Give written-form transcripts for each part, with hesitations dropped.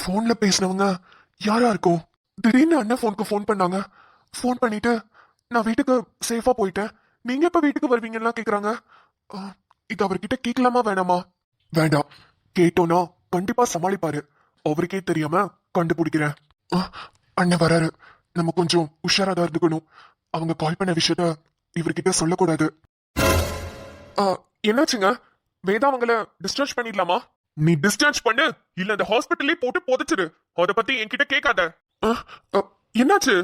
போன்ல பேசினவங்க யாரா இருக்கும்? திடீர்னு அண்ணன் போனுக்கு போன் பண்ணாங்க. போன் பண்ணிட்டு நான் வீட்டுக்கு சேஃபா போயிட்டேன், நீங்க எப்ப வீட்டுக்கு வருவீங்கலாம் கேக்குறாங்க. ஆ, இது அவர்கிட்ட கேட்கலாமா வேணாமா? வேண்டாம், கேட்டோன்னா கண்டிப்பா சமாளிப்பாரு. அவருக்கே தெரியாம கண்டுபிடிக்கிறேன். ஆ, அண்ணன் வராரு, நம்ம கொஞ்சம் உஷாரா தான் இருந்துக்கணும். அவங்க கால் பண்ண விஷயத்த இவர்கிட்ட சொல்லக்கூடாது. ஆ, என்னாச்சுங்க? வேதா அவங்கள டிஸ்சார்ஜ் பண்ணிடலாமா? நீ டிஸ்சார்ஜ் பண்ணு, இல்ல அந்த ஹாஸ்பிட்டல்லே போட்டு புதைச்சிரு. அத பத்தி என்கிட்ட கேட்காத. என்னாச்சு?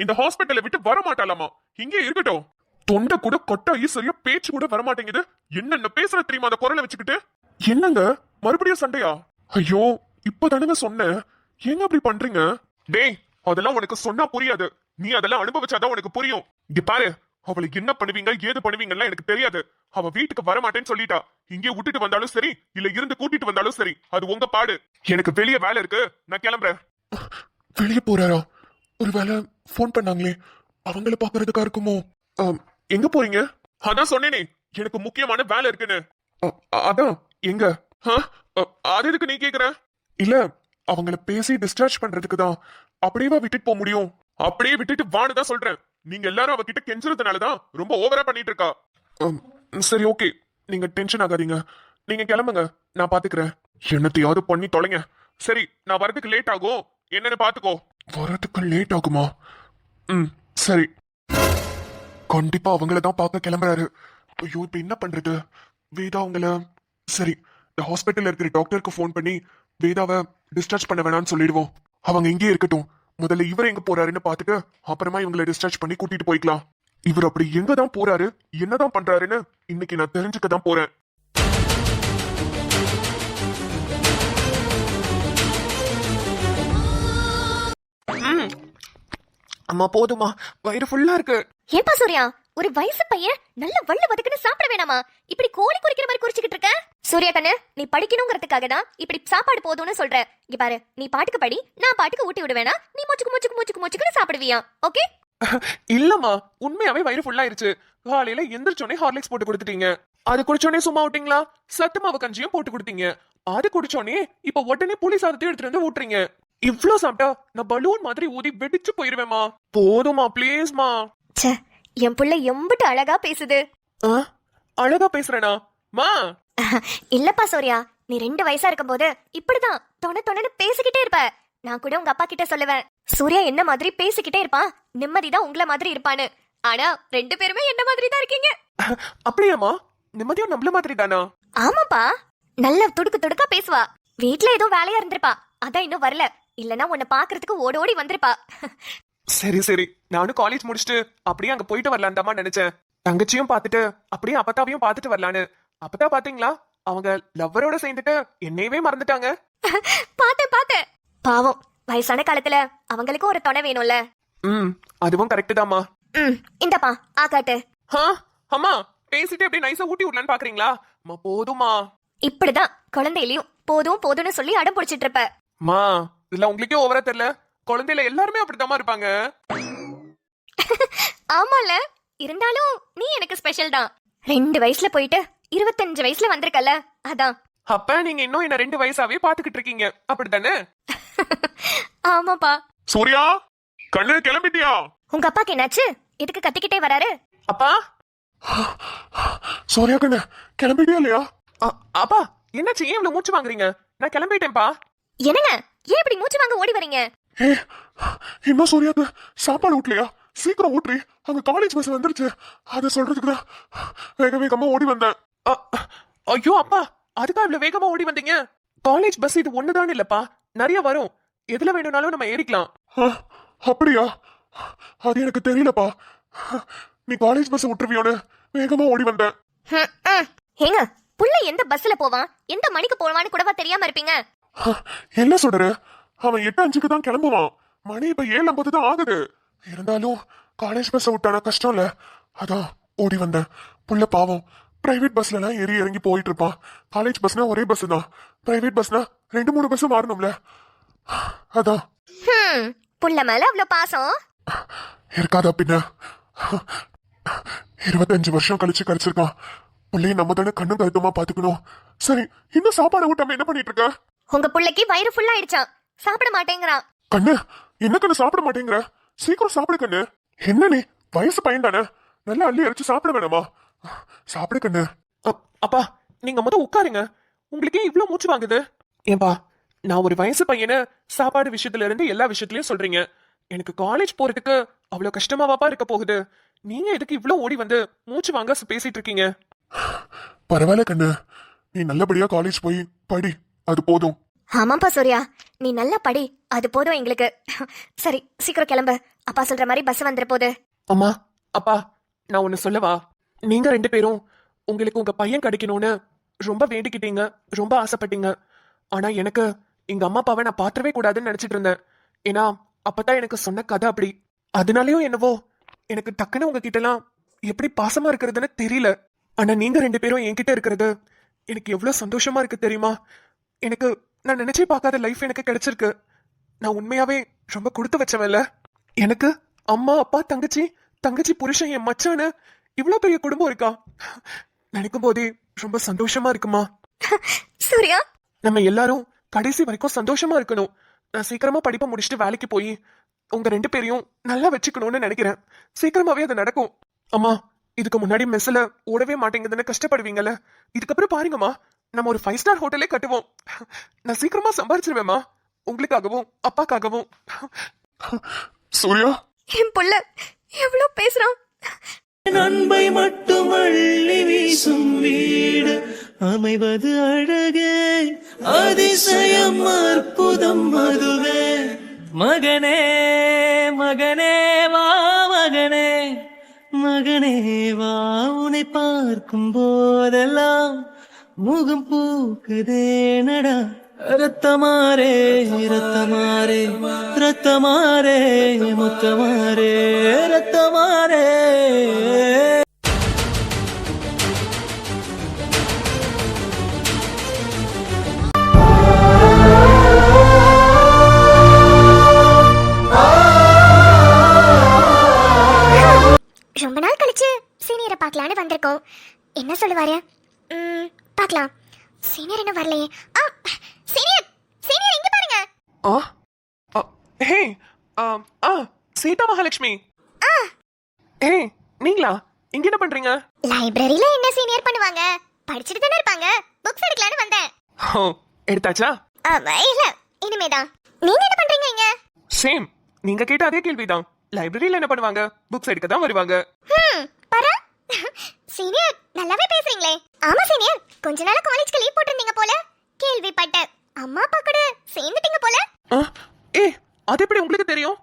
இந்த ஹாஸ்பிட்டலை விட்டு வர மாட்டாலாமா? இங்கே இருக்கட்டும். தொண்டை கூட கொட்டாயி சரியா பேச்சு கூட வர மாட்டேங்குது. என்னென்ன பேசுற தெரியுமா அந்த குரலை வச்சுக்கிட்டு? என்னங்க மறுபடியும் சண்டையா? ஐயோ, இப்பதானுங்க சொன்னேன், ஏங்க அப்படி பண்றீங்க? டேய், அதெல்லாம் உனக்கு சொன்னா புரியாது. நீ அதெல்லாம் அனுபவிச்சாதான் உனக்கு புரியும். இங்க பாரு, அவளை என்ன பண்ணுவீங்க ஏது பண்ணுவீங்கலாம் எனக்கு தெரியாது. அவ வீட்டுக்கு வர மாட்டேன்னு சொல்லிட்டா. இங்கே விட்டுட்டு வந்தாலும் சரி, இல்ல இருந்து கூட்டிட்டு வந்தாலும் சரி, அது உங்க பாடு. எனக்கு வெளியே வேலை இருக்கு, நான் கிளம்புறேன். வெளியே போறாரா? ஒரு வேலை போன் பண்ணாங்களே, அவங்கள பாக்குறதுக்கா இருக்குமோ? எங்க போறீங்க? அதான் சொன்னேனே, எனக்கு முக்கியமான வேலை இருக்குன்னு. அதான் எங்க? அது எதுக்கு நீ கேக்குற? இல்ல, அவங்கள பேசி டிஸ்சார்ஜ் பண்றதுக்கு தான். அப்படியே விட்டுட்டு போக முடியும்? அப்படியே விட்டுட்டு வான்னு தான் சொல்றேன். நீங்க எல்லாரும் அவகிட்ட கெஞ்சுறதுனாலதான் ரொம்ப ஓவரா பண்ணிட்டு இருக்கா. சரி, ஓகே, நீங்க டென்ஷன் ஆகாதீங்க. நீங்க கிளம்புங்க, நான் பாத்துக்கிறேன். என்னத்தையாவது பண்ணி தொலைங்க. சரி, நான் வரதுக்கு லேட் ஆகும், என்னன்னு பாத்துக்கோ. வரதுக்கு லேட் ஆகுமா? சரி. கண்டிப்பா அவங்கள தான் பார்க்க கிளம்புறாரு. ஐயோ, இப்ப என்ன பண்றது? வேதா அவங்கள சரி, இந்த ஹாஸ்பிட்டல்ல இருக்கிற டாக்டருக்கு போன் பண்ணி வேதாவை டிஸ்சார்ஜ் பண்ண வேணாம்னு சொல்லிடுவோம். அவங்க இங்கே இருக்கட்டும். முதல்ல இவர் எங்க போறாருன்னு பாத்துட்டு அப்புறமா இவங்களை டிஸ்சார்ஜ் பண்ணி கூட்டிட்டு போய்க்கலாம். இவர் அப்படி எங்க தான் போறாரு, என்னதான் பண்றாருன்னு இன்னைக்கு நான் தெரிஞ்சுக்க தான் போறேன். அம்மா போதுமா, வயிறு ஃபுல்லா இருக்கு. ஏப்பா சூர்யா, ஒரு வயசு பையன் நல்ல வள்ள வதக்குன்னு சாப்பிட வேணாமா? இப்படி கோழி குறிக்கிற மாதிரி குறிச்சுக்கிட்டு இருக்க? சூர்யா கண்ணு, நீ படிக்கணுங்கிறதுக்காக தான் இப்படி சாப்பாடு போதும்னு சொல்ற. இங்க பாரு, நீ பாட்டுக்கு படி, நான் பாட்டுக்கு ஊட்டி விடுவேனா? நீ மூச்சுக்கு சாப்பிடுவியா? ஓகே? இல்லம்மா, உண்மையாவே வயிறு ஃபுல்லாயிருச்சு. காலையில எந்திரிச்சோடனே ஹார்லிக்ஸ் போட்டு கொடுத்துட்டீங்க. அது குடிச்சோடனே சும்மா விட்டீங்களா? சத்து மாவு கஞ்சியும் போட்டு கொடுத்தீங்க. அது குடிச்சோடனே இப்ப உடனே புளி சாதத்தையும் எடுத்துட்டு வந்து ஊட்டுறீங்க. இவ்ளோ சாப்பிட்டா நான் பலூன் மாதிரி ஊதி வெடிச்சு போயிருவேமா. போதுமா, பிளீஸ்மா. என் புள்ள எம்பிட்டு அழகா பேசுது. அழகா பேசுறேனா மா? இல்லப்பா சூர்யா, நீ 2 வயசா இருக்கும் போது இப்படிதான் தொணன்னு பேசிக்கிட்டே இருப்ப. நான் கூட உங்க அப்பா கிட்ட சொல்லுவேன், சூர்யா என்ன மாதிரி பேசிக்கிட்டே இருப்பான், நிம்மதிதான் உங்கள மாதிரி இருப்பான்னு. ஆனா 2 பேருமே என்ன மாதிரி தான் இருக்கீங்க. அப்படியாமா? நிம்மதியும் நம்மள மாதிரி தானா? ஆமாப்பா, நல்ல துடுக்கா பேசுவா. வீட்ல ஏதோ வேலையா இருந்திருப்பா, அதான் இன்னும் வரல. இல்லனா உன்னை பாக்குறதுக்கு ஓடி வந்திருப்பா. சரி சரி, நானும் காலேஜ் முடிச்சுட்டு அப்படியே அங்க போயிட்டு வரலான்னு தான் நினைச்சேன். தங்கச்சியும் பாத்துட்டு அப்படியே அப்பத்தாவையும் பாத்துட்டு வரலான்னு. அப்பதான் பாத்தீங்களா, அவங்க லவ்வரோட சேர்ந்துட்டு என்னையவே மறந்துட்டாங்க. பாத்தேன். பாவம், வயசான காலத்துல அவங்களுக்கு ஒரு துணை வேணும்ல. அதுவும் கரெக்ட் தாமா. இந்தப்பா ஆகாட்டு. அம்மா, பேசிட்டு அப்படியே நைஸா ஊட்டி விடலான்னு பாக்குறீங்களா? அம்மா போதுமா. இப்படிதான் குழந்தையிலயும் போதும்னு சொல்லி அடம் பிடிச்சிட்டு இருப்ப. மா, இல்ல உங்களுக்கே ஓவரா தெரியல, குழந்தையில எல்லாருமே அப்படித்தாமா இருப்பாங்க. ஆமால, இருந்தாலும் நீ எனக்கு ஸ்பெஷல் தான். 2 வயசுல போயிட்டு 25 வயசுல வந்திருக்கல, அதான். அப்ப நீங்க இன்னும் என்ன 2 வயசாவே பாத்துக்கிட்டு இருக்கீங்க, அப்படித்தானே? ஆமாப்பா. சூர்யா கண்ணு, கிளம்பிட்டியா? உங்க அப்பாக்கு என்னாச்சு? எதுக்கு கத்திக்கிட்டே வராரு? அப்பா, சூர்யா கண்ணு கிளம்பிட்டியா இல்லையா? அப்பா, என்னாச்சு? ஏன் இவ்வளவு மூச்சு வாங்குறீங்க? நான் கிளம்பிட்டேன்பா. என்னங்க, ஏன் இப்படி மூச்சு வாங்க ஓடி வரீங்க? இன்னும் சூர்யாக்கு சாப்பாடு ஊட்டலையா? சீக்கிரம் ஊட்டுறி, அங்க காலேஜ் பஸ் வந்துருச்சு. அத சொல்றதுக்கு தான் வேகமா ஓடி வந்தேன். ஐயோ அப்பா, அதுக்கா இவ்வளவு வேகமா ஓடி வந்தீங்க? காலேஜ் பஸ் இது ஒண்ணுதான் இல்லப்பா, நிறைய வரும். எதுல வேணும்னாலும் நம்ம ஏறிக்கலாம். அப்படியா? அது எனக்கு தெரியலப்பா. நீ காலேஜ் பஸ் விட்டுருவியோன்னு வேகமா ஓடி வந்தேன். ஏங்க, புள்ள எந்த பஸ்ல போவான், எந்த மணிக்கு போவான்னு கூடவா தெரியாம இருப்பீங்க? என்ன சொல்ற? அவன் 8:05க்கு தான் கிளம்புவான். மணி இப்ப 7:50 தான் ஆகுது. இருந்தாலும் காலேஜ் பஸ் விட்டானா கஷ்டம் இல்ல, அதான் ஓடி வந்தேன். புள்ள பாவம், பிரைவேட் பஸ்ல எல்லாம் ஏறி இறங்கி போயிட்டு இருப்பான். காலேஜ் பஸ்னா ஒரே பஸ் தான், பிரைவேட் பஸ்னா 2-3 பஸ் மாறணும்ல, அதான். புள்ள மேல அவ்வளவு பாசம் இருக்காதா பின்ன? 25 வருஷம் கழிச்சு கிடைச்சிருக்கான். புள்ளைய நம்ம தானே கண்ணு கருத்துமா பாத்துக்கணும். சரி, இன்னும் சாப்பாடு ஊட்டாம என்ன பண்ணிட்டு இருக்க? உங்க புள்ளைக்கு வயிறு ஃபுல்லா ஆயிடுச்சான், சாப்பிட மாட்டேங்கிறான். கண்ணு, என்ன கண்ணு சாப்பிட மாட்டேங்கிற? சீக்கிரம் சாப்பிடு கண்ணு. என்ன நீ வயசு பையன் தானே, நல்லா அள்ளி அரைச்சு சாப்பிட வேணாமா? சாப்பிடு கண்ணு. அப்பா, நீங்க முத உட்காருங்க. உங்களுக்கே இவ்ளோ மூச்சு வாங்குது? ஏன்பா, நான் ஒரு வயசு பையனை சாப்பாடு விஷயத்துல இருந்து எல்லா விஷயத்துலயும் சொல்றீங்க. எனக்கு காலேஜ் போறதுக்கு அவ்வளவு கஷ்டமாவாப்பா இருக்க போகுது. நீங்க எதுக்கு இவ்ளோ ஓடி வந்து மூச்சு வாங்க பேசிட்டு இருக்கீங்க? பரவாயில்ல கண்ணு, நீ நல்லபடியா காலேஜ் போய் படி, அது போதும். ஆமாப்பா சூர்யா, நீ நல்லா படி, அது போதும் எங்களுக்கு. சரி, சீக்கிரம் கிளம்பு, அப்பா சொல்ற மாதிரி பஸ் வந்துற போது. அம்மா, அப்பா, நான் ஒன்னு சொல்லவா? நீங்க 2 பேரும் உங்களுக்கு உங்க பையன் கிடைக்கணும்னு ரொம்ப வேண்டிக்கிட்டீங்க, ரொம்ப ஆசைப்பட்டீங்க. ஆனா எனக்கு எங்க அம்மா அப்பாவை நான் பாத்துறவே கூடாதுன்னு நினைச்சிட்டு இருந்தேன். ஏன்னா அப்பதான் எனக்கு சொன்ன கதை அப்படி. அதனாலயும் என்னவோ எனக்கு டக்குன்னு உங்ககிட்ட எல்லாம் எப்படி பாசமா இருக்கிறதுன்னு தெரியல. ஆனா நீங்க 2 பேரும் என்கிட்ட இருக்கிறது எனக்கு எவ்வளவு சந்தோஷமா இருக்கு தெரியுமா? எனக்கு நான் நினைச்சே பார்க்காத லைஃப் எனக்கு கிடைச்சிருக்கு. நான் உண்மையாவே ரொம்ப கொடுத்து வச்சவன்ல. எனக்கு அம்மா அப்பா தங்கச்சி, தங்கச்சி புருஷன், என் மச்சான்னு இவ்வளவு பெரிய குடும்பம் இருக்கா? நினைக்கும் போதே ரொம்ப சந்தோஷமா இருக்குமா? சூர்யா, நம்ம எல்லாரும் கடைசி வரைக்கும் சந்தோஷமா இருக்கணும். நான் சீக்கிரமா படிப்பை முடிச்சுட்டு வேலைக்கு போய் உங்க 2 பேரையும் நல்லா வச்சுக்கணும்னு நினைக்கிறேன். சீக்கிரமாவே அது நடக்கும். அம்மா, இதுக்கு முன்னாடி மெஸ்ல ஓடவே மாட்டேங்குதுன்னு கஷ்டப்படுவீங்கல்ல, இதுக்கப்புறம் பாருங்கம்மா, நம்ம ஒரு 5 ஸ்டார் ஹோட்டலே கட்டுவோம். நான் சீக்கிரமா சம்பாரிச்சிருவேம்மா, உங்களுக்காகவும் அப்பாக்காகவும். சூர்யா, என் புள்ள எவ்வளவு பேசுறான். அன்பை மட்டும் அள்ளி வீசும் வீடு அமைவது அழகே, அதிசயம் அற்புதம் அதுவே. மகனே மகனே வா, மகனே மகனே வா, உன்னை பார்க்கும் போதெல்லாம் முகம் பூக்குதே நடா. ரத்தமாரே ரத்தமாரே ரத்தமாரே முத்தமாரே ரத்தமாரே. ரொம்ப நாள் கழிச்சு சீனியரை பார்க்கலான்னு வந்திருக்கோம். என்ன சொல்லுவாரு? பார்க்கலாம். சீனியர் என்ன வரலையே? சீனியர், சீனியர் இங்க பாருங்க. ஹே, சீதா மகாலட்சுமி. ஹே, நீங்களா? இங்க என்ன பண்றீங்க? லைப்ரரியில என்ன சீனியர் பண்ணுவாங்க? படிச்சிட்டு தானே இருப்பாங்க. புக்ஸ் எடுக்கலான்னு வந்தேன். ஓ, எடுத்தாச்சா? இல்ல, இனிமேதான். நீங்க என்ன பண்றீங்க இங்க? சேம், நீங்க கேட்ட அதே கேள்விதான். லைப்ரரியில என்ன பண்ணுவாங்க? புக்ஸ் எடுக்க தான் வருவாங்க. பாரு, சீனியர் நல்லாவே பேசுறீங்களே. ஆமா சீனியர், கொஞ்ச நாள் காலேஜ்க்கு லீவ் போட்டிருந்தீங்க போல கேள்விப்பட்டேன். அம்மா அப்பா கூட சேர்ந்துட்டீங்க போல. ஏ, அது எப்படி உங்களுக்கு தெரியும்?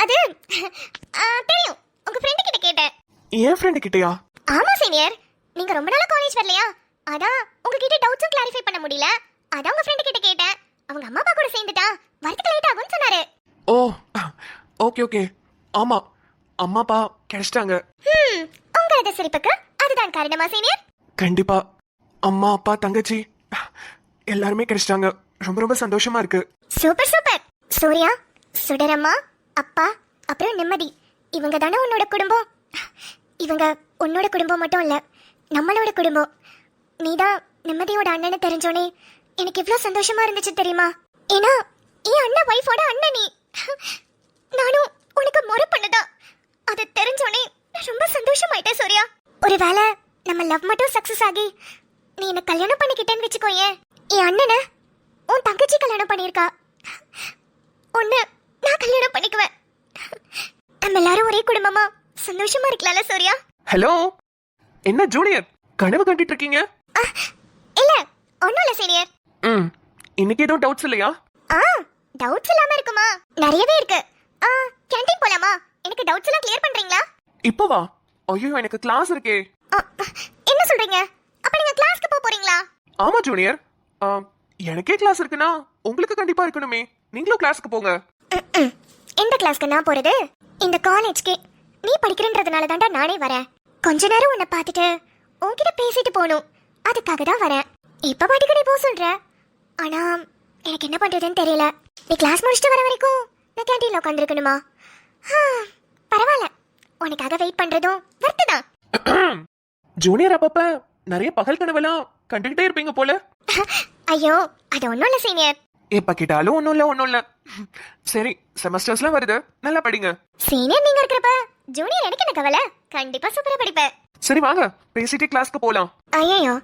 அது தெரியும், உங்க ஃப்ரெண்ட் கிட்ட கேட்டேன். என் ஃப்ரெண்ட் கிட்டயா? ஆமா சீனியர், நீங்க ரொம்ப நாளா காலேஜ் வரலையா, அதான் உங்ககிட்ட டவுட்ஸும் கிளாரிஃபை பண்ண முடியல. அதான் உங்க ஃப்ரெண்ட் கிட்ட கேட்டேன். அவங்க அம்மா அப்பா கூட சேர்ந்துட்டா வரதுக்கு லேட் ஆகும்னு சொன்னாரு. ஓ, ஓகே ஓகே. ஆமா, அம்மா அப்பா கிடைச்சிட்டாங்க. உங்களோட சிரிப்புக்கு அதுதான் காரணமா சீனியர்? கண்டிப்பா, அம்மா அப்பா தங்கச்சி எல்லாருமே கிடைச்சிட்டாங்க. ரொம்ப ரொம்ப சந்தோஷமா இருக்கு. Super super. சூர்யா, சுடரம்மா, அப்பா, அப்புறம் நிம்மதி, இவங்க தானே உன்னோட குடும்பம். இவங்க உன்னோட குடும்பம் மட்டும் இல்ல, நம்மளோட குடும்பம். நீதான் நிம்மதியோட அண்ணன்னு தெரிஞ்சோனே எனக்கு எவ்வளவு சந்தோஷமா இருந்துச்சு தெரியுமா? ஏன்னா என் அண்ணன் வைஃபோட அண்ணன் நீ. நானும் உனக்கு முறை பண்ணதா அது தெரிஞ்சோனே ரொம்ப சந்தோஷமாயிட்டேன் சூர்யா. ஒருவேளை நம்ம லவ் மட்டும் சக்சஸ் ஆகி நீ என்ன கல்யாணம் பண்ணிக்கிட்டேன்னு வச்சுக்கோயேன், என் அண்ணனை உன் தங்கச்சி கல்யாணம் பண்ணியிருக்கா, ஒன்னு நான் கல்யாணம் பண்ணிக்குவேன். நம்ம எல்லாரும் ஒரே குடும்பமா சந்தோஷமா இருக்கலாம்ல சூர்யா? ஹலோ, என்ன ஜூனியர் கனவு கண்டிட்டு இருக்கீங்க? இல்ல, ஒண்ணும் இல்ல சீனியர். இன்னைக்கு எதுவும் டவுட்ஸ் இல்லையா? டவுட்ஸ் இல்லாம இருக்குமா? நிறையவே இருக்கு. கேண்டீன் போலாமா? எனக்கு டவுட்ஸ் எல்லாம் கிளியர் பண்றீங்களா? இப்போ வா. ஐயோ, எனக்கு கிளாஸ் இருக்கே. என்ன சொல்றீங்க? அப்ப நீங்க கிளாஸ்க்கு போறீங்களா? ஆமா ஜூனியர், எனக்கே கிளாஸ் இருக்குன்னா உங்களுக்கு கண்டிப்பா இருக்கணுமே. நீங்களும் கிளாஸ்க்கு போங்க. எந்த கிளாஸ்க்கு நான் போறது? இந்த காலேஜ்க்கு நீ படிக்கிறன்றதுனால தான்டா நானே வரேன். கொஞ்ச நேரம் உன்னை பார்த்துட்டு உன்கிட்ட பேசிட்டு போகணும், அதுக்காக தான் வரேன். இப்ப பாட்டுக்கு நீ போ சொல்ற, ஆனா எனக்கு என்ன பண்றதுன்னு தெரியல. நீ கிளாஸ் முடிச்சுட்டு வர வரைக்கும் நான் கேண்டீன்ல உட்காந்துருக்கணுமா? பரவாயில்ல, உனக்காக வெயிட் பண்றதும் வர்த்து தான். ஜூனியர் அப்பப்ப நிறைய பகல் கனவெல்லாம் கண்டுகிட்டே இருப்பீங்க போல. ஐயோ அது ஒன்றும் இல்லை சீனியர். எப்ப கேட்டாலும் ஒன்றும் இல்லை. சரி, செமஸ்டர்ஸ்லாம் வருது, நல்லா படிங்க. சீனியர் நீங்க இருக்கிறப்ப ஜூனியர் எனக்கு என்ன கவலை, கண்டிப்பா சூப்பரா படிப்பேன். சரி வாங்க, பேசிட்டு கிளாஸ்க்கு போலாம். ஐயோ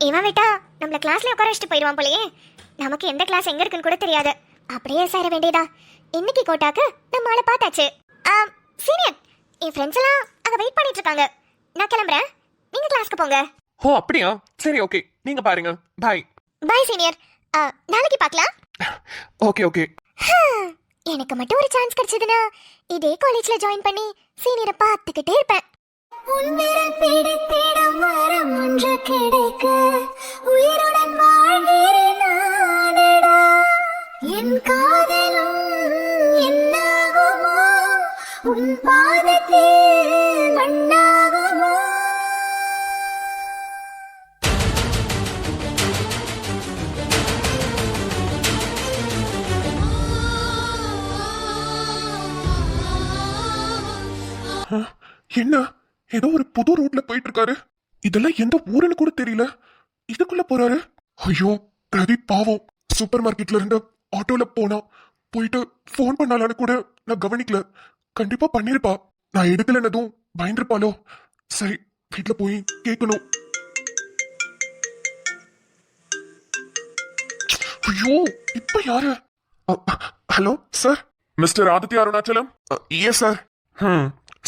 இவன் விட்டா நம்மள கிளாஸ்ல உட்கார வச்சுட்டு போயிடுவான் போலயே. நமக்கு எந்த கிளாஸ் எங்க இருக்குன்னு கூட தெரியாது. அப்படியே சேர வேண்டியதா. இன்னைக்கு கோட்டாக்கு நம்ம ஆளை பார்த்தாச்சு. சீனியர், என் ஃப்ரெண்ட்ஸ் எல்லாம் அங்க வெயிட் பண்ணிட்டு இருக்காங்க. நான் கிளம்புறேன், நீங்க கிளாஸ்க்கு போங்க. ஓ அப்படியா? சரி ஓகே, நீங்க பாருங்க. பாய். பாய் சீனியர், நாளைக்கு பார்க்கலாம். ஓகே. எனக்கு மட்டும் ஒரு சான்ஸ் கிடைச்சதுன்னா இதே காலேஜ்ல ஜாயின் பண்ணி சீனியரை பார்த்துக்கிட்டே இருப்பேன். உன்விரல் பிடித்திடும் மரம் ஒன்று கிடைக்க உயிருடன் வாழ்கிறேன் நானடா. என் காதலும் என்னாகுமோ, உன் பாதத்தில் மண்ணாகுமோ. என்ன ஏதோ ஒரு புது ரூட்ல போயிட்டு இருக்காரு. இதெல்லாம் எந்த ஊருன்னு கூட தெரியல. இதுக்குள்ள போறாரு. ஐயோ பிரதீப் பாவம். சூப்பர் மார்க்கெட்ல இருந்து ஆட்டோல போயிட்டு ஃபோன் பண்ணாலான்னு கூட நான் கவனிக்கல. கண்டிப்பா பண்ணிருப்பா. நான் எடுக்கலன்னதும் பயந்துருப்பாளோ. சரி, வீட்டுல போய் கேட்கணும். ஐயோ இப்ப யாரு? Hello sir, mister Aditya Arunachalam. Yes sir.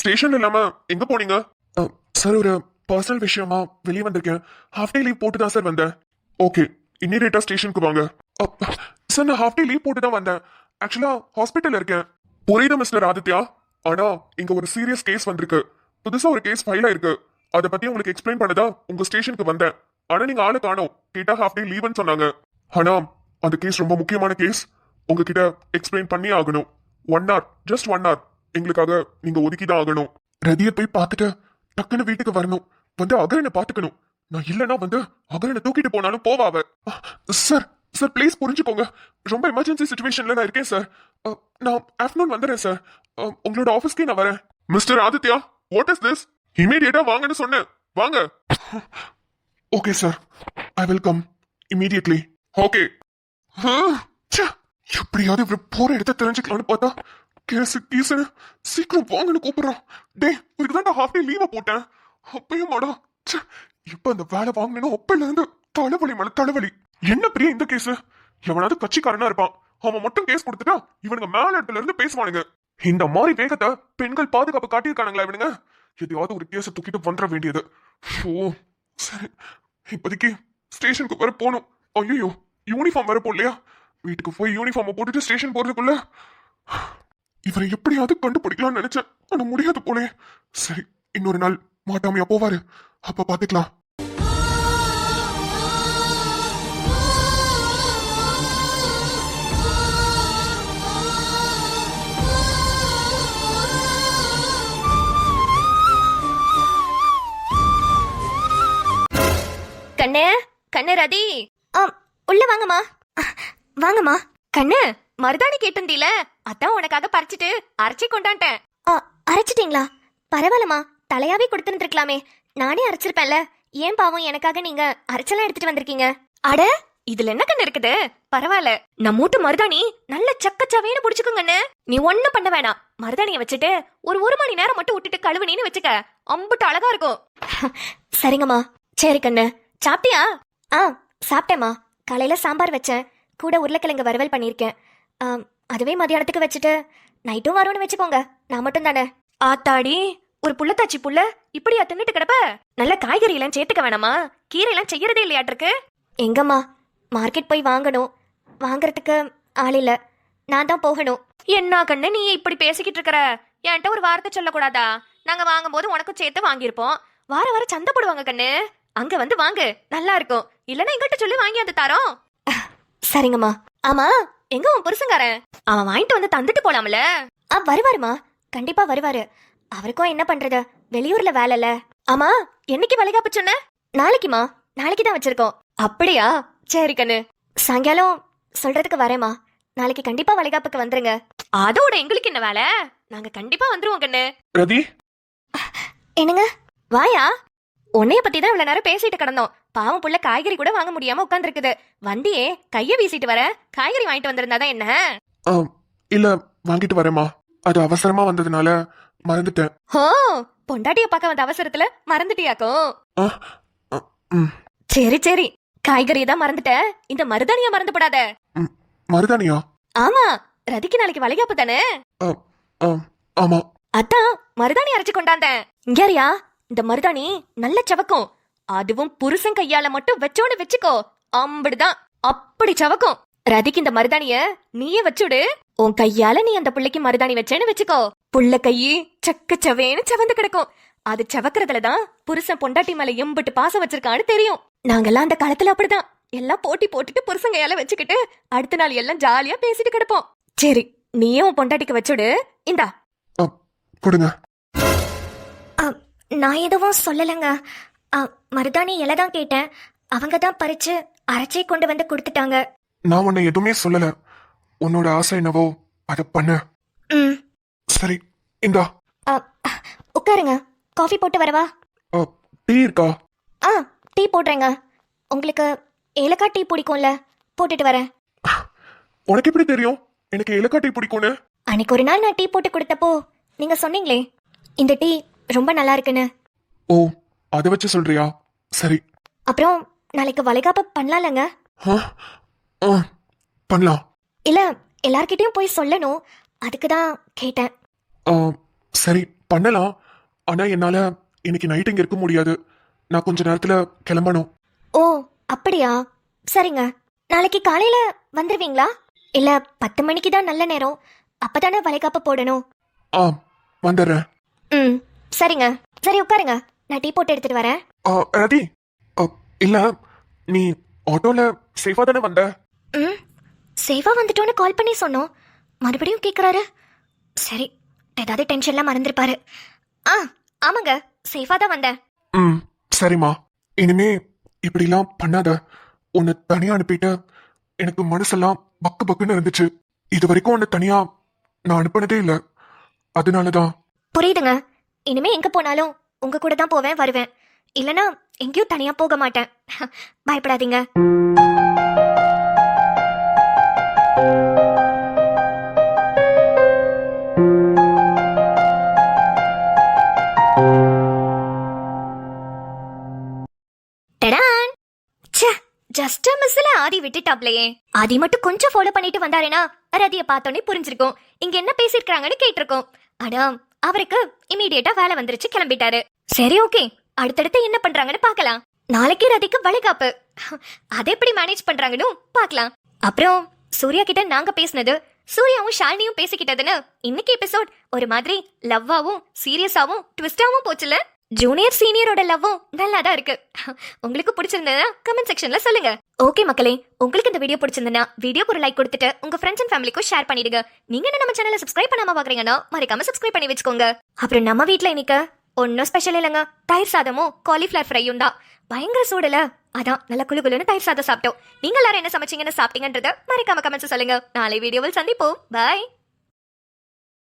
Station இல்லாம எங்க போனீங்க? சார் ஒரு பர்சனல் விஷயமா வெளியே வந்திருக்கேன். ஹாஃப் டே லீவ் போட்டு தான் சார் வந்தேன். ஓகே, இம்மீடியட்டா ஸ்டேஷனுக்கு வாங்க. சார் நான் ஹாஃப் டே லீவ் போட்டு தான் வந்தேன். ஆக்சுவலா ஹாஸ்பிட்டல் இருக்கேன். புரியுது மிஸ்டர் ஆதித்யா, ஆனா இங்க ஒரு சீரியஸ் கேஸ் வந்திருக்கு. புதுசா ஒரு கேஸ் ஃபைல் ஆயிருக்கு. அதை பத்தி உங்களுக்கு எக்ஸ்பிளைன் பண்ணதா உங்க ஸ்டேஷனுக்கு வந்தேன். ஆனா நீங்க ஆளு காணோம். கேட்டா ஹாஃப் டே லீவ்னு சொன்னாங்க. ஆனா அந்த கேஸ் ரொம்ப முக்கியமான கேஸ். உங்ககிட்ட எக்ஸ்பிளைன் பண்ணி ஆகணும். 1 hour, just 1 hour எங்களுக்காக நீங்க ஒதுக்கிதான் ஆகணும். ரதியை போய் பார்த்துட்டு டக்குன்னு வீட்டுக்கு வரணும். வந்து அகரனை பாத்துக்கணும். நான் இல்லைன்னா வந்து அகரனை தூக்கிட்டு போனாலும் போவாவ. சார் சார் ப்ளீஸ் புரிஞ்சுக்கோங்க. ரொம்ப எமர்ஜென்சி சுச்சுவேஷன்ல நான் இருக்கேன் சார். நான் ஆஃப்டர்நூன் வந்துடுறேன் சார். உங்களோட ஆஃபீஸ்க்கே நான் வரேன். Mister Aditya, what is this? இமீடியட்டா வாங்கன்னு சொன்னேன். வாங்க. Okay sir, I will come immediately. Okay. எப்படியாவது இவர் போற இடத்த தெரிஞ்சுக்கலாம்னு பார்த்தா கேசு கீசுன்னு சீக்கிரம் வாங்கன்னு கூப்பிடுறான். டே, இதுக்கு தான் ஹாஃப் டே லீவை போட்டேன். அப்பயும் மாடா. இப்ப அந்த வேலை வாங்கினேன்னா அப்பல இருந்து தலைவலி மேல தலைவலி. என்ன பெரிய இந்த கேஸ்? எவனாவது கட்சிக்காரனா இருப்பான். அவன் மட்டும் கேஸ் கொடுத்துட்டா இவனுங்க மேல இடத்துல இருந்து பேசுவானுங்க. இந்த மாதிரி வேகத்தை பெண்கள் பாதுகாப்பு காட்டியிருக்கானுங்களா இவனுங்க? எதையாவது ஒரு கேஸை தூக்கிட்டு வந்துட வேண்டியது. ஓ சரி, இப்போதைக்கு ஸ்டேஷனுக்கு வர போகணும். ஐயோ யூனிஃபார்ம் வர போடலையா? வீட்டுக்கு போய் யூனிஃபார்மை போட்டுட்டு ஸ்டேஷன் போறதுக்குள்ள இவரை எப்படியாவது கண்டுபிடிக்கலாம்னு நினைச்சேன். ஆனா முடியாது போலே. சரி, இன்னொரு நாள் மாட்டாமையா போவாரு, அப்ப பாத்துக்கலாம். கண்ணு கண்ணு ரதி, உள்ள வாங்கம்மா. வாங்கம்மா. கண்ணு, மருதாணி கேட்டிருந்தீல, அதான் உனக்காக பறிச்சிட்டு அரைச்சி கொண்டான்ட்டேன். அரைச்சிட்டீங்களா? பரவாயில்லம்மா, தலையாவே கொடுத்துருக்கலாமே. நானே அரைச்சிருப்பேன்ல. ஏன் பாவம் எனக்காக நீங்க அரைச்செல்லாம் எடுத்துட்டு வந்திருக்கீங்க. அட, இதுல என்ன கண்ணு இருக்குது? பரவாயில்ல, நம்ம மூட்டு மருதாணி நல்ல சக்கச்சாவேன்னு புடிச்சுக்குங்கண்ணு. நீ ஒண்ணும் பண்ண வேணாம். மருதாணியை வச்சுட்டு ஒரு மணி நேரம் மட்டும் விட்டுட்டு கழுவுனின்னு வச்சுக்க, அம்புட்டு அழகா இருக்கும். சரிங்கம்மா. சரி கண்ணு, சாப்பிட்டியா? சாப்பிட்டேம்மா. காலையில சாம்பார் வச்சேன், கூட உருளைக்கிழங்கு வறுவல் பண்ணியிருக்கேன். அதுவே மதியானத்துக்கு வச்சுட்டு நைட்டும் வரும்னு வச்சுக்கோங்க. நான் மட்டும் தானே. ஆத்தாடி, ஒரு புள்ளத்தாச்சி புள்ள இப்படியா தின்னுட்டு கிடப்ப? நல்ல காய்கறி எல்லாம் சேர்த்துக்க வேணாமா? கீரை எல்லாம் செய்யறதே இல்லையாட்டிருக்கு. எங்கம்மா, மார்க்கெட் போய் வாங்கணும். வாங்கறதுக்கு ஆள் இல்ல, நான் தான் போகணும். என்ன கண்ணு நீ இப்படி பேசிக்கிட்டு இருக்கிற? என்கிட்ட ஒரு வார்த்தை சொல்லக்கூடாதா? நாங்க வாங்கும் போது உனக்கும் சேர்த்து வாங்கியிருப்போம். வார சந்தை போடுவாங்க கண்ணு, அங்க வந்து வாங்கு, நல்லா இருக்கும். இல்லன்னா எங்கிட்ட சொல்லி வாங்கி வந்து தரோம். சரிங்கம்மா. ஆமா, எங்க உன் புருஷங்காரன்? அவன் வாங்கிட்டு வந்து தந்துட்டு போலாம்ல. வருவாருமா, கண்டிப்பா வருவாரு. அவருக்கும் என்ன பண்றது, வெளியூர்ல வேலைல. ஆமா, என்னைக்கு வளைகாப்பு சொன்ன? நாளைக்குமா. நாளைக்கு தான் வச்சிருக்கோம். அப்படியா? சரி கண்ணு, சாயங்காலம் சொல்றதுக்கு வரேம்மா. நாளைக்கு கண்டிப்பா வளைகாப்புக்கு வந்துருங்க. அதோட எங்களுக்கு என்ன வேலை? நாங்க கண்டிப்பா வந்துருவோம் கண்ணு. ரதி, என்னங்க? வாயா. உன்னைய பத்தி தான் இவ்வளவு நேரம் பேசிட்டு கிடந்தோம். பாவம் புள்ள காய்கறி கூட வாங்க முடியாம உட்கார்ந்துருக்குது. வண்டியே கைய வீசிட்டு வர காய்கறி வாங்கிட்டு வந்திருந்தாதான் என்ன? ஆ, இல்ல வாங்கிட்டு வரேம்மா. அது அவசரமா வந்ததுனால மறந்துட்டேன். ஓ, பொண்டாட்டிய பார்க்க வந்த அவசரத்துல மறந்துட்டியாக்கும். ஆ, ஆ, ம், சரி சரி, காய்கறி தான் மறந்துட்ட, இந்த மருதாணியா மறந்துபடாத. ம், மருதாணியா? ஆமா, ரதிக்கு நாளைக்கு வளைகாப்பு தானே. ஆ, ஆ, ஆமா. அதான் மருதாணி அரைச்சு கொண்டாந்தேன். இங்கேரியா, இந்த மருதாணி நல்ல சவக்கும். அதுவும் புருஷன் கையால மட்டும் வச்சோன்னு வச்சுக்கோ, அம்படுதான் அப்படி சவக்கும். ரதிக்கு இந்த மருதாணிய நீயே வச்சுடு. உன் கையால நீ அந்த புள்ளைக்கு மருதாணி வச்சேன்னு வச்சுக்கோ, புள்ள கையி சக்க சவேன்னு சவந்து கிடக்கும். அது சவக்கிறதுலதான் புருஷன் பொண்டாட்டி மேல எம்பிட்டு பாசம் வச்சிருக்கான்னு தெரியும். நாங்கெல்லாம் அந்த காலத்துல அப்படிதான் எல்லாம் போட்டி போட்டுட்டு புருஷன் கையால வச்சுக்கிட்டு அடுத்த நாள் எல்லாம் ஜாலியா பேசிட்டு கிடப்போம். சரி, நீயே உன் பொண்டாட்டிக்கு வச்சுடு. இந்தா ஆ, கொடுங்க. நான் எதுவும் சொல்லலைங்க. மருதாணி இலை தான் கேட்டேன், அவங்க தான் பறிச்சு அரைச்சே கொண்டு வந்து கொடுத்துட்டாங்க. நான் உன்னை எதுவுமே சொல்லல. உன்னோட ஆசை என்னவோ அதை பண்ண. ம், சரி, இந்தா. உட்காருங்க, காஃபி போட்டு வரவா? ஆ, டீ இருக்கா? ஆ, டீ போடுறேங்க. உங்களுக்கு ஏலக்காய் டீ பிடிக்கும்ல, போட்டுட்டு வரேன். உனக்கு எப்படி தெரியும் எனக்கு ஏலக்காய் டீ பிடிக்கும்னு? அன்னைக்கு ஒரு நாள் நான் டீ போட்டு கொடுத்தப்போ நீங்க சொன்னீங்களே இந்த டீ ரொம்ப நல்லா இருக்குன்னு. ஓ, அதை வச்சு சொல்றியா? சரி. அப்புறம் நாளைக்கு வளைகாப்பு பண்ணலாம்லங்க? ஆ, ஆ, பண்ணலாம். இல்ல, எல்லார்கிட்டயும் போய் சொல்லணும், அதுக்கு தான் கேட்டேன். ஆ, சரி பண்ணலாம். ஆனா என்னால இன்னைக்கு நைட் இங்க இருக்க முடியாது. நான் கொஞ்ச நேரத்துல கிளம்பணும். ஓ, அப்படியா? சரிங்க. நாளைக்கு காலையில வந்துருவீங்களா? இல்ல 10 மணிக்கு தான் நல்ல நேரம், அப்பதானே வளைகாப்பு போடணும். ஆ, வந்துடுறேன். ம், சரிங்க. சரி உட்காருங்க, நான் டீ போட்டு எடுத்துட்டு வரேன். ஆ, ரதி. ஆ, இல்ல நீ ஆட்டோல சேஃபா தானே வந்த? ம், சேவா வந்துட்டோன்னு கால் பண்ணி சொன்னோம், மறுபடியும் கேக்குறாரு. சரி, ஏதாவது டென்ஷன்லாம் மறந்துருப்பாரு. ஆ, ஆமாங்க, சேஃபா தான் வந்தேன். ம், சரிம்மா. இனிமே இப்படிலாம் பண்ணாத. உன்னை தனியா அனுப்பிட்டு எனக்கு மனசெல்லாம் பக்கு பக்குன்னு இருந்துச்சு. இது வரைக்கும் உன்னை தனியா நான் அனுப்பினதே இல்லை. அதனாலதான். புரியுதுங்க. இனிமே எங்க போனாலும் உங்க கூட தான் போவேன் வருவேன், இல்லனா எங்கேயும் தனியா போக மாட்டேன். பயப்படாதீங்க. ஜஸ்ட் மிஸ்ல ஆதி விட்டுட்டாப்லையே. ஆதி மட்டும் கொஞ்சம் ஃபாலோ பண்ணிட்டு வந்தாரேனா ரதிய பார்த்தோன்னே புரிஞ்சிருக்கும் இங்க என்ன பேசிருக்காங்கன்னு கேட்டிருக்கோம். ஆனா அவருக்கு இமீடியட்டா வேலை வந்துருச்சு, கிளம்பிட்டாரு. சரி ஓகே, அடுத்தடுத்து என்ன பண்றாங்கன்னு பார்க்கலாம். நாளைக்கு ரதிக்கு வளைகாப்பு, அதை எப்படி மேனேஜ் பண்றாங்கன்னு பார்க்கலாம். அப்புறம் சூர்யா கிட்ட நாங்க பேசினது, சூர்யாவும் ஷாலினியும் பேசிக்கிட்டதுன்னு இன்னைக்கு எபிசோட் ஒரு மாதிரி லவ்வாவும் சீரியஸாவும் ட்விஸ்டாவும் போச்சுல. ஜூனியர் சீனியரோட லவ்வும் நல்லா தான் இருக்கு. உங்களுக்கு பிடிச்சிருந்ததுன்னா கமெண்ட் செக்ஷன்ல சொல்லுங்க. ஓகே மக்களே, உங்களுக்கு இந்த வீடியோ பிடிச்சிருந்தா வீடியோக்கு ஒரு லைக் கொடுத்துட்டு உங்க ஃப்ரெண்ட்ஸ் அண்ட் ஃபேமிலிக்கும் ஷேர் பண்ணிடுங்க. நீங்க என்ன நம்ம சேனலை சப்ஸ்கிரைப் பண்ணாம பாக்குறீங்கன்னா மறக்காம சப்ஸ்கிரைப் பண்ணி வச்சுக்கோங்க. அப்புறம் நம்ம வீட்ல இன்னைக்கு ஒன்னும் ஸ்பெஷல் இல்லைங்க, தயிர் சாதமும் காலிஃபிளவர் ஃப்ரையும் தான். பயங்கர சூடல, அதான் நல்ல குளுகுலுன்னு தயிர் சாதம் சாப்பிட்டோம். நீங்க எல்லாரும் என்ன சமைச்சீங்கன்னு சாப்பிட்டீங்கன்றத மறக்காம கமெண்ட்ஸ் சொல்லுங்க. நாளை வீடியோவில் சந்திப்போம். பாய்.